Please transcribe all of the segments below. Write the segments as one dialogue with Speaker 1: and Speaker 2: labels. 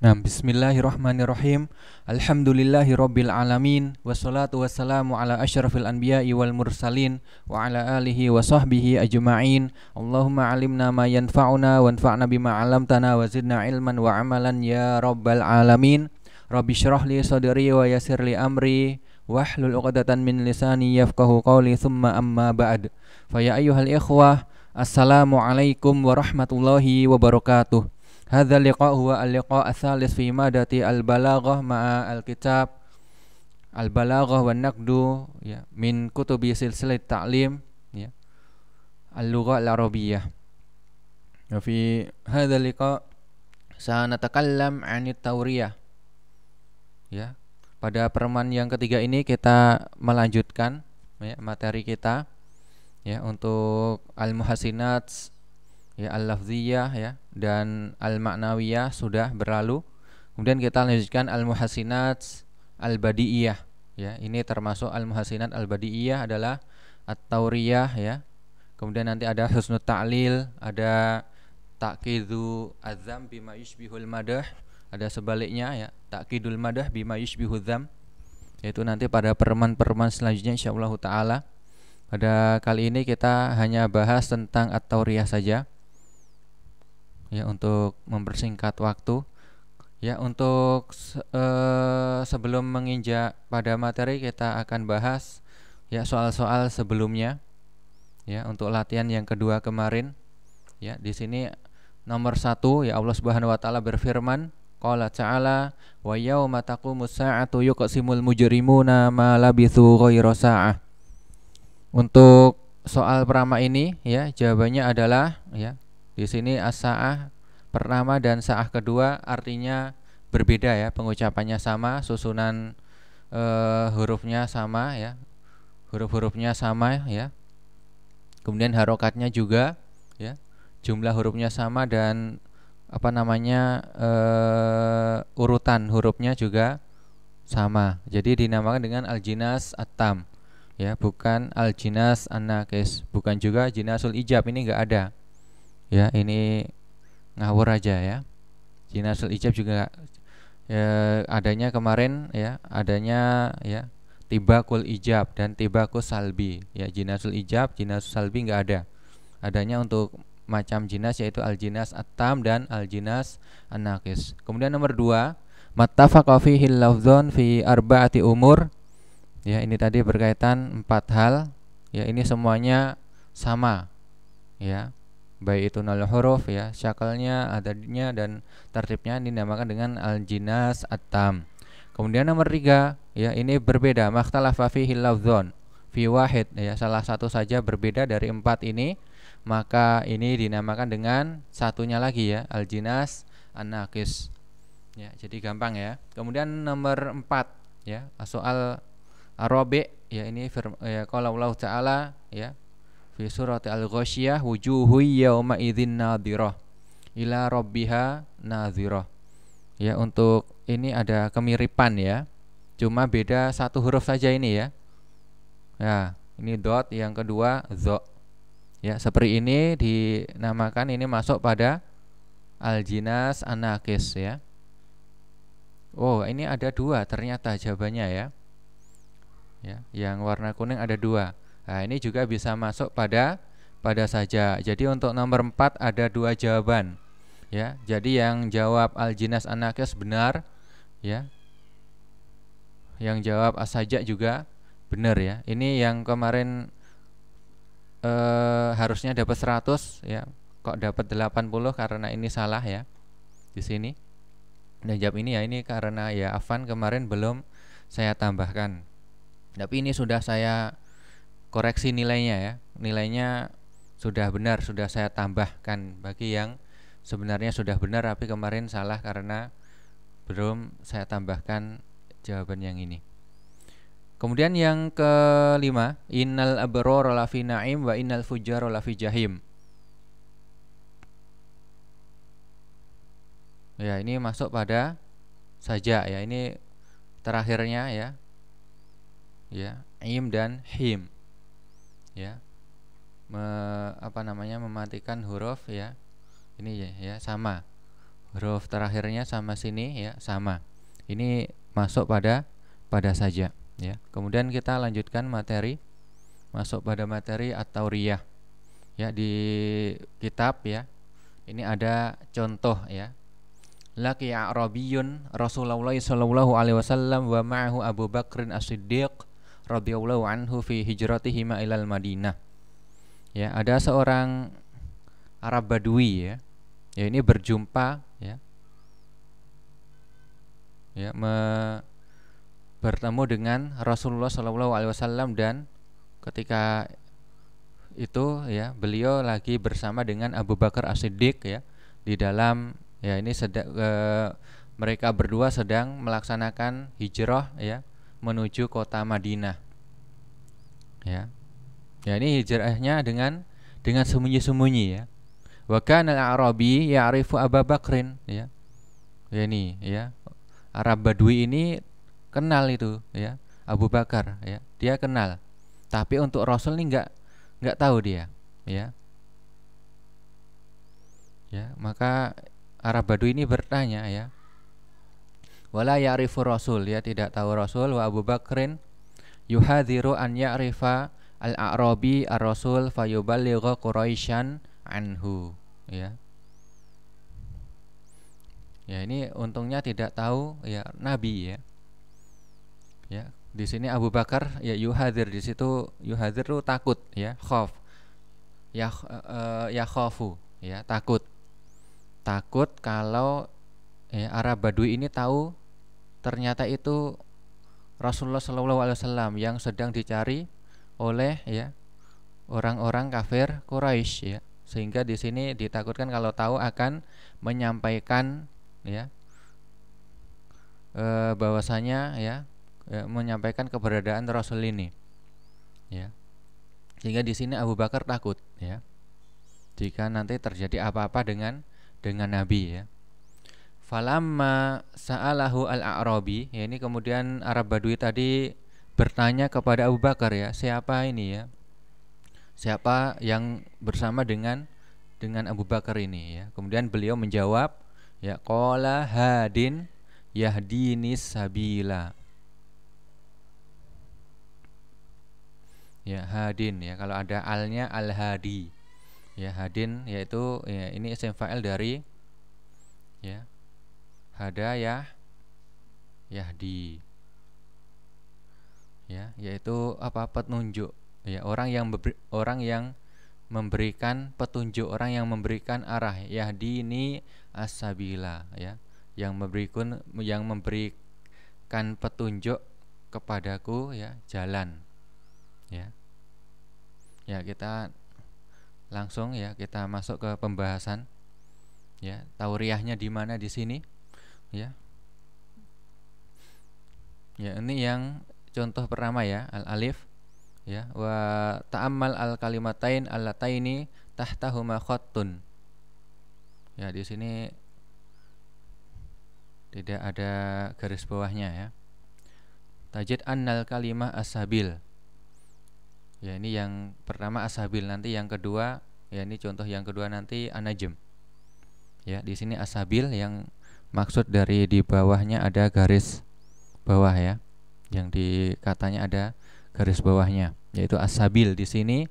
Speaker 1: Nah, bismillahirrahmanirrahim. Alhamdulillahirabbil alamin wassalatu wassalamu ala asyrafil anbiya'i wal mursalin wa ala alihi wa sahbihi ajma'in. Allahumma alimna ma yanfa'una wanfa'na bima 'allamtana wa zidna ilman wa amalan ya rabbal alamin. Rabbi syrah li sadri wa yassir li amri wahlul 'uqdatan min lisani yafqahu qawli thumma amma ba'd. Fa ya ayyuhal ikhwah, assalamu alaikum warahmatullahi wabarakatuh. Hadza liqa huwa al-liqa' ats-tsalits fi madati al-balaghah ma'a al-kitab al-balaghah wan naqdu ya min kutubi silsilah ta'lim ya al-lughah al-arabiyyah. Wa fi hadza liqa' sanatakallam 'anit tawriyah. Ya. Pada pertemuan yang ketiga ini kita melanjutkan ya, materi kita ya untuk al-muhassinat ya, al-lafziyah ya, dan al-ma'nawiyah sudah berlalu. Kemudian kita lanjutkan al-muhassinat al-badi'iyah ya. Ini termasuk al-muhassinat al-badi'iyah adalah at-tauriyah ya. Kemudian nanti ada husnul ta'lil, ada ta'kidu azam bima yushbihul madah, ada sebaliknya ya, ta'kidul madah bima yushbihul dzam. Yaitu nanti pada pertemuan-pertemuan selanjutnya insyaallah taala. Pada kali ini kita hanya bahas tentang at-tauriyah saja. Ya, untuk mempersingkat waktu ya, untuk sebelum menginjak pada materi kita akan bahas ya soal-soal sebelumnya ya, untuk latihan yang kedua kemarin ya. Di sini nomor 1 ya, Allah Subhanahu wa taala berfirman, qala ta'ala wa yauma taqumus sa'atu yuqsimul mujrimuna ma labithu ghairu sa'ah. Untuk soal pertama ini ya, jawabannya adalah ya, di sini as-sa'ah pertama dan sa'ah kedua artinya berbeda ya, pengucapannya sama, susunan hurufnya sama ya, huruf-hurufnya sama ya. Kemudian harokatnya juga ya, jumlah hurufnya sama, dan urutan hurufnya juga sama. Jadi dinamakan dengan al-jinas at-tam ya, bukan al-jinas an-naqis, bukan juga jinasul ijab, ini enggak ada. Ya, ini ngawur aja ya. Jinasul ijab juga ya, adanya kemarin ya, adanya ya tibakul ijab dan tibakul salbi ya. Jinasul ijab, jinasul salbi enggak ada. Adanya untuk macam jinas yaitu al-jinas at-tam dan al-jinas an-naqis. Kemudian nomor 2, mattafaqa fihi al-lafdhun fi arba'ati umur. Ya, ini tadi berkaitan 4 hal ya, ini semuanya sama ya, baik itu nol huruf ya, syakalnya, adadnya, dan tertibnya, ini dinamakan dengan al-jinas at-tam. Kemudian nomor 3 ya, ini berbeda, makhtalafa fihi lafdhun fi wahid ya, salah satu saja berbeda dari 4 ini, maka ini dinamakan dengan satunya lagi ya, al-jinas an-naqis ya. Jadi gampang ya. Kemudian nomor 4 ya, soal Arabi ya, ini ya, qala Allah taala ya fi surati al-ghasyiyah wujuhu yauma idzin nadhirah ila rabbiha nadhirah. Ya, untuk ini ada kemiripan ya, cuma beda satu huruf saja ini ya. Ya, ini dot, yang kedua dha. Ya, seperti ini dinamakan, ini masuk pada al-jinas an-naqis ya. Oh, ini ada 2 ternyata jawabannya ya. Ya, yang warna kuning ada 2. Nah, ini juga bisa masuk pada saja. Jadi untuk nomor 4 ada 2 jawaban. Ya, jadi yang jawab al-jinas an-naqis benar ya. Yang jawab as-saja juga benar ya. Ini yang kemarin harusnya dapat 100 ya, kok dapat 80 karena ini salah ya di sini. Dan jawab ini ya, ini karena ya afan kemarin belum saya tambahkan. Tapi ini sudah saya koreksi nilainya ya. Nilainya sudah benar, sudah saya tambahkan bagi yang sebenarnya sudah benar tapi kemarin salah karena belum saya tambahkan jawaban yang ini. Kemudian yang kelima, innal abrara lafi na'im wa innal fujjara lafi jahim. Ya, ini masuk pada saja ya. Ini terakhirnya ya. Ya, im dan him. Ya. Mematikan huruf ya. Ini ya, sama. huruf terakhirnya sama sini ya, sama. Ini masuk pada saja ya. Kemudian kita lanjutkan materi, masuk pada materi at-tauriyah ya. Di kitab ya, ini ada contoh ya. Laki A'rabiyun Rasulullah sallallahu alaihi wasallam wa ma'ahu Abu Bakrin As-Siddiq radhiyallahu anhu fi hijratihi ilal Madinah. Ya, ada seorang Arab Badui ya. Ya, ini berjumpa ya. Ya, bertemu dengan Rasulullah sallallahu alaihi wasallam, dan ketika itu ya beliau lagi bersama dengan Abu Bakar As-Siddiq ya di dalam ya, ini mereka berdua sedang melaksanakan hijrah ya menuju kota Madinah. Ya. Ya, ini hijrahnya dengan sembunyi-sembunyi ya. Wa kana al-Arabi ya'rifu Abu Bakrin ya. Ya, ini ya. Arab Badui ini kenal itu ya, Abu Bakar ya. Dia kenal. Tapi untuk Rasul ini enggak tahu dia ya. Ya, maka Arab Badui ini bertanya ya, wala ya'rifu Rasul, ya tidak tahu Rasul, wa Abu Bakrin yuhadziru an ya'rifa al-A'rabi ar-Rasul fayuballigha Quraisyan anhu ya. Ya, ini untungnya tidak tahu ya Nabi ya. Ya, di sini Abu Bakar ya yuhadir, di situ yuhadir itu takut ya, khauf. Ya khafu ya, takut kalau ya, Arab Badui ini tahu ternyata itu Rasulullah SAW yang sedang dicari oleh ya orang-orang kafir Quraisy ya, sehingga di sini ditakutkan kalau tahu akan menyampaikan ya bahwasanya ya, menyampaikan keberadaan Rasul ini ya, sehingga di sini Abu Bakar takut ya jika nanti terjadi apa-apa dengan Nabi ya. Falamma sa'alahu al-A'rabi ya, ini kemudian Arab Badui tadi bertanya kepada Abu Bakar ya, siapa ini ya, siapa yang bersama dengan Abu Bakar ini ya. Kemudian beliau menjawab ya, qala hadin yahdinis sabila ya, hadin ya, kalau ada alnya al-hadi ya, hadin yaitu ya, ini isim fa'il dari ya hadayah yahdi ya, yaitu apa, petunjuk ya, orang yang memberikan petunjuk, orang yang memberikan arah. Yahdi ini as-sabila ya, yang memberikan petunjuk kepadaku ya, jalan ya. Ya, kita langsung ya, kita masuk ke pembahasan ya, tauriyahnya di mana di sini ya. Ya, ini yang contoh pertama ya, al-alif ya, wa ta'ammal al-kalimatain allataini tahtahuma khattun. Ya, di sini tidak ada garis bawahnya ya. Tajid annal kalimah as-sabil. Ya, ini yang pertama as-sabil, nanti yang kedua ya, ini contoh yang kedua nanti an-najm. Ya, di sini as-sabil yang maksud dari di bawahnya ada garis bawah ya. Yang di katanya ada garis bawahnya, yaitu as-sabil di sini.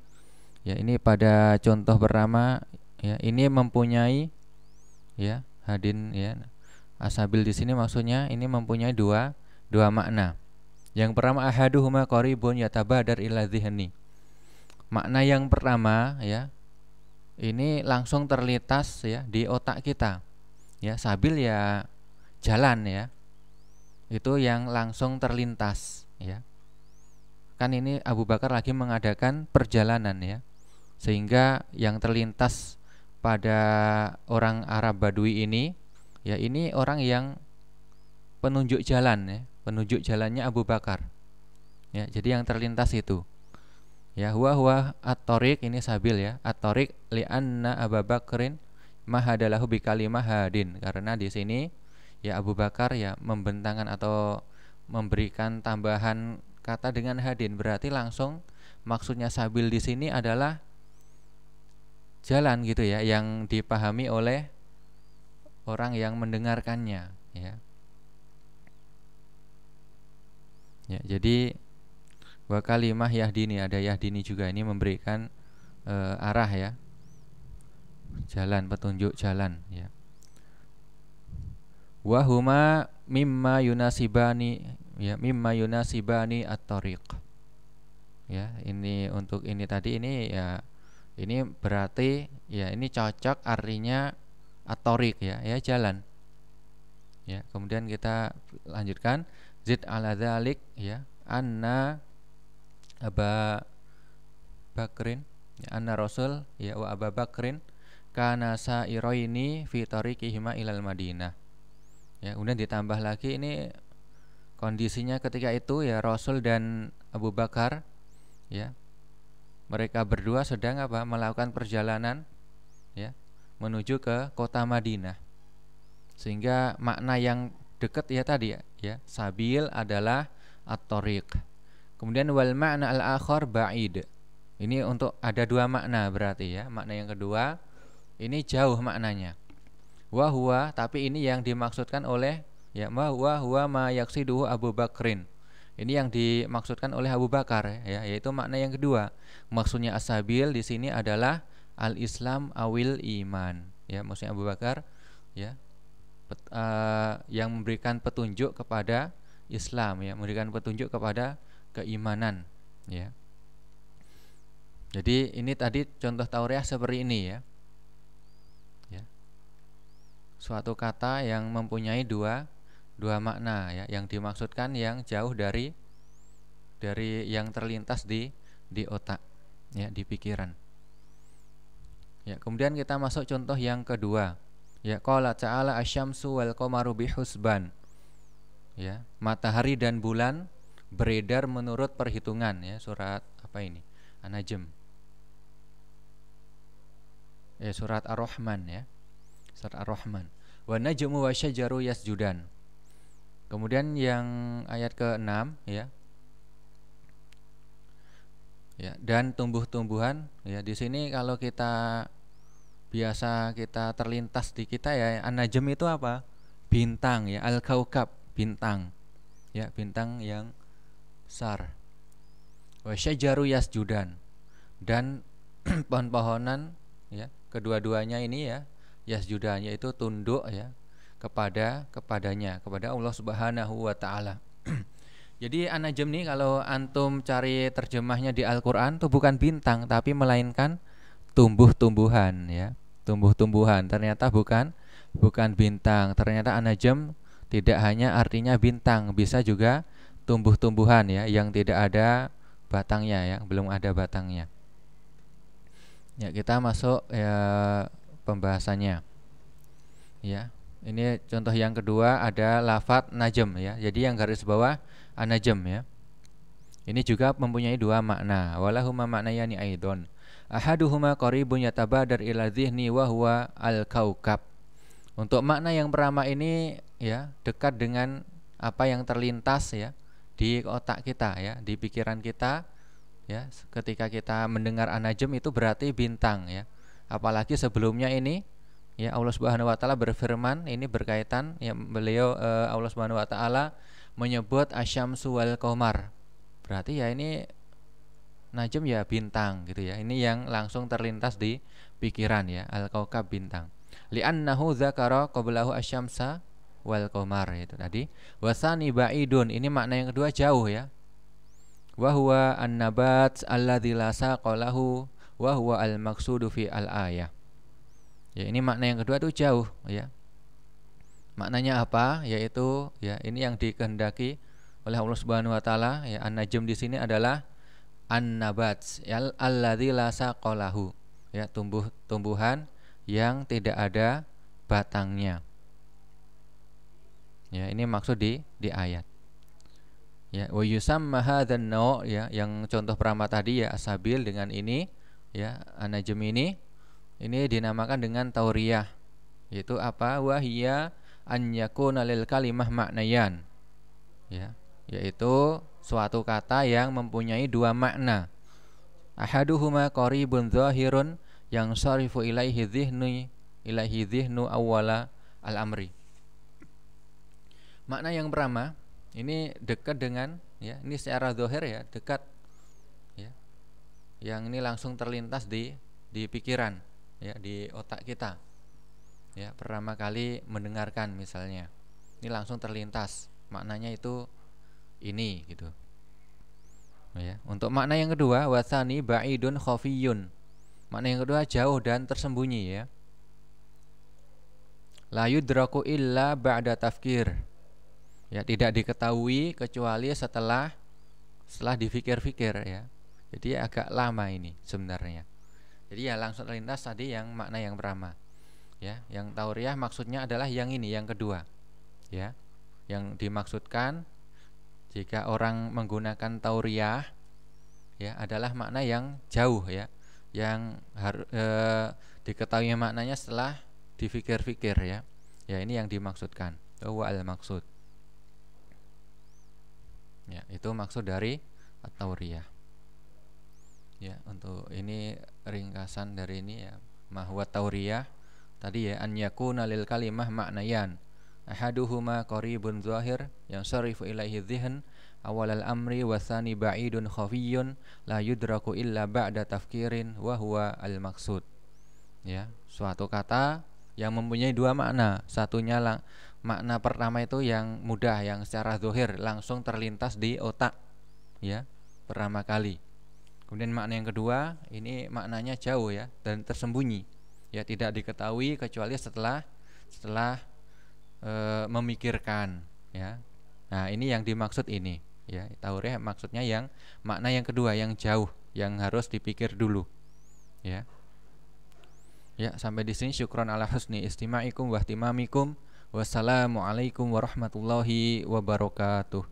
Speaker 1: Ya, ini pada contoh pertama ya, ini mempunyai ya hadin ya. As-sabil di sini maksudnya ini mempunyai dua makna. Yang pertama ahaduhuma qaribun yatabadar ila dzihni. Makna yang pertama ya, ini langsung terlintas ya di otak kita. Ya, sabil ya jalan ya. Itu yang langsung terlintas ya. Kan ini Abu Bakar lagi mengadakan perjalanan ya, sehingga yang terlintas pada orang Arab Badui ini ya, ini orang yang penunjuk jalan ya, penunjuk jalannya Abu Bakar ya. Jadi yang terlintas itu ya, huwa at-tariq, ini sabil ya, at-tariq li'anna Abu Bakrin mahadalahu bi kalimah hadin, karena di sini ya Abu Bakar ya membentangkan atau memberikan tambahan kata dengan hadin, berarti langsung maksudnya sabil di sini adalah jalan gitu ya, yang dipahami oleh orang yang mendengarkannya, ya. Ya, jadi wa kalimah yahdini, ada yahdini juga, ini memberikan arah ya, jalan, petunjuk jalan ya. Wa huma mimma yunasibani, ya, mimma yunasibani at-tariq. Ya, ini untuk ini tadi ini ya, ini berarti ya ini cocok artinya at-tariq ya, ya jalan. Ya, kemudian kita lanjutkan zid ala dzalik ya, anna Aba Bakrin, ya, anna Rasul ya wa Aba Bakrin kana sa'iroini fi tariqihima ilal Madinah. Ya, kemudian ditambah lagi ini kondisinya ketika itu ya Rasul dan Abu Bakar ya, mereka berdua sedang apa? Melakukan perjalanan ya menuju ke kota Madinah. Sehingga makna yang dekat ya tadi ya, sabil adalah at-tariq. Kemudian wal makna al-akhar ba'id. Ini untuk ada dua makna berarti ya. Makna yang kedua ini jauh maknanya. Wa huwa, tapi ini yang dimaksudkan oleh ya, ma huwa ma yaksiduhu Abu Bakrin. Ini yang dimaksudkan oleh Abu Bakar ya, yaitu makna yang kedua. Maksudnya asabil di sini adalah al-Islam awil iman. Ya, maksudnya Abu Bakar ya, yang memberikan petunjuk kepada Islam ya, memberikan petunjuk kepada keimanan ya. Jadi ini tadi contoh tauriah seperti ini ya. Suatu kata yang mempunyai dua makna ya, yang dimaksudkan yang jauh dari yang terlintas di otak ya, di pikiran. Ya, kemudian kita masuk contoh yang kedua. Ya, qala ta'ala asyamsu wal qamaru bihusban. Ya, matahari dan bulan beredar menurut perhitungan ya, surat apa ini? An-Najm. Ya, surat Ar-Rahman ya. Surat Ar-Rahman. Wa najmu wa syajaru yasjudan. Kemudian yang ayat ke-6 ya. Ya, dan tumbuh-tumbuhan ya, di sini kalau kita biasa kita terlintas di kita ya, An-Najm itu apa? Bintang ya, Al-Kaukab, bintang. Ya, bintang yang besar. Wa syajaru yasjudan. Dan pohon-pohonan ya, kedua-duanya ini ya, yasjudan yaitu tunduk ya kepadanya, kepada Allah Subhanahu wa taala. Jadi An-Najm ini kalau antum cari terjemahnya di Al-Qur'an itu bukan bintang tapi melainkan tumbuh-tumbuhan ya. Tumbuh-tumbuhan. Ternyata bukan bintang. Ternyata An-Najm tidak hanya artinya bintang, bisa juga tumbuh-tumbuhan ya yang tidak ada batangnya ya, belum ada batangnya. Ya, kita masuk ya pembahasannya. Ya, ini contoh yang kedua ada lafadz najm ya. Jadi yang garis bawah an-najm ya. Ini juga mempunyai dua makna. Walahuma maknayani aidon. Ahaduhuma qaribun yatabadar ila dzihni wa huwa al-kaukab. Untuk makna yang pertama ini ya, dekat dengan apa yang terlintas ya di otak kita ya, di pikiran kita ya, ketika kita mendengar an-najm itu berarti bintang ya. Apalagi sebelumnya ini ya, Allah Subhanahu wa taala berfirman, ini berkaitan ya, beliau Allah Subhanahu wa taala menyebut asyamsu wal qamar. Berarti ya ini najm ya bintang gitu ya. Ini yang langsung terlintas di pikiran ya, al-kaukab bintang. Li'annahu dzakara qablahu asyamsa wal qamar, itu tadi. Wasani ba'idun, ini makna yang kedua jauh ya. Wa huwa an-nabat alladzi la saqalahu wa huwa al-maqsudu fi al-ayah. Ya, ini makna yang kedua itu jauh ya. Maknanya apa? Yaitu ya, ini yang dikehendaki oleh Allah Subhanahu wa taala ya. An-najm di sini adalah an-nabat alladzi la saqalahu ya, tumbuhan yang tidak ada batangnya. Ya, ini maksud di ayat. Ya, wa yusamma hadzan naw ya, yang contoh pertama tadi ya asabil, dengan ini ya an-najm ini dinamakan dengan tauriyah, yaitu apa? Wahia an yakuna lil kalimah maknayan ya, yaitu suatu kata yang mempunyai dua makna. Ahaduhuma qaribun zahirun yang syarifu ilaihi dhihnu awwala al-amri. Makna yang pertama ini dekat dengan ya, ini secara zahir ya, dekat ya. Yang ini langsung terlintas di pikiran ya, di otak kita. Ya, pertama kali mendengarkan misalnya. Ini langsung terlintas, maknanya itu ini gitu. Ya, untuk makna yang kedua, wasani ba'idun khafiyun. Makna yang kedua jauh dan tersembunyi ya. La yudraku illa ba'da tafkir. Ya, tidak diketahui kecuali setelah dipikir-pikir ya. Jadi agak lama ini sebenarnya. Jadi ya langsung terlintas tadi yang makna yang pertama. Ya, yang tauriyah maksudnya adalah yang ini, yang kedua. Ya. Yang dimaksudkan jika orang menggunakan tauriyah ya adalah makna yang jauh ya, yang diketahui maknanya setelah dipikir-pikir ya. Ya, ini yang dimaksudkan. Wa al-maksud. Ya, itu maksud dari at-tauriyah. Ya, untuk ini ringkasan dari ini ya. Mahwa tauriyah tadi ya, an yakuna lil kalimah maknayan. Ahaduhuma qaribun zahir yang syarifu ilaihi dhihn awal al-amri wa tsani ba'idun khafiyyun la yudraku illa ba'da tafkirin wa huwa al-maksud. Ya, suatu kata yang mempunyai dua makna. Satunya makna pertama itu yang mudah, yang secara zahir langsung terlintas di otak ya, pertama kali. Kemudian makna yang kedua ini maknanya jauh ya dan tersembunyi. Ya, tidak diketahui kecuali setelah memikirkan ya. Nah, ini yang dimaksud ini ya. Tauriyah maksudnya yang makna yang kedua, yang jauh, yang harus dipikir dulu. Ya. Ya, sampai di sini syukron ala husni istima'ikum wa ihtimamikum. Wassalamualaikum warahmatullahi wabarakatuh.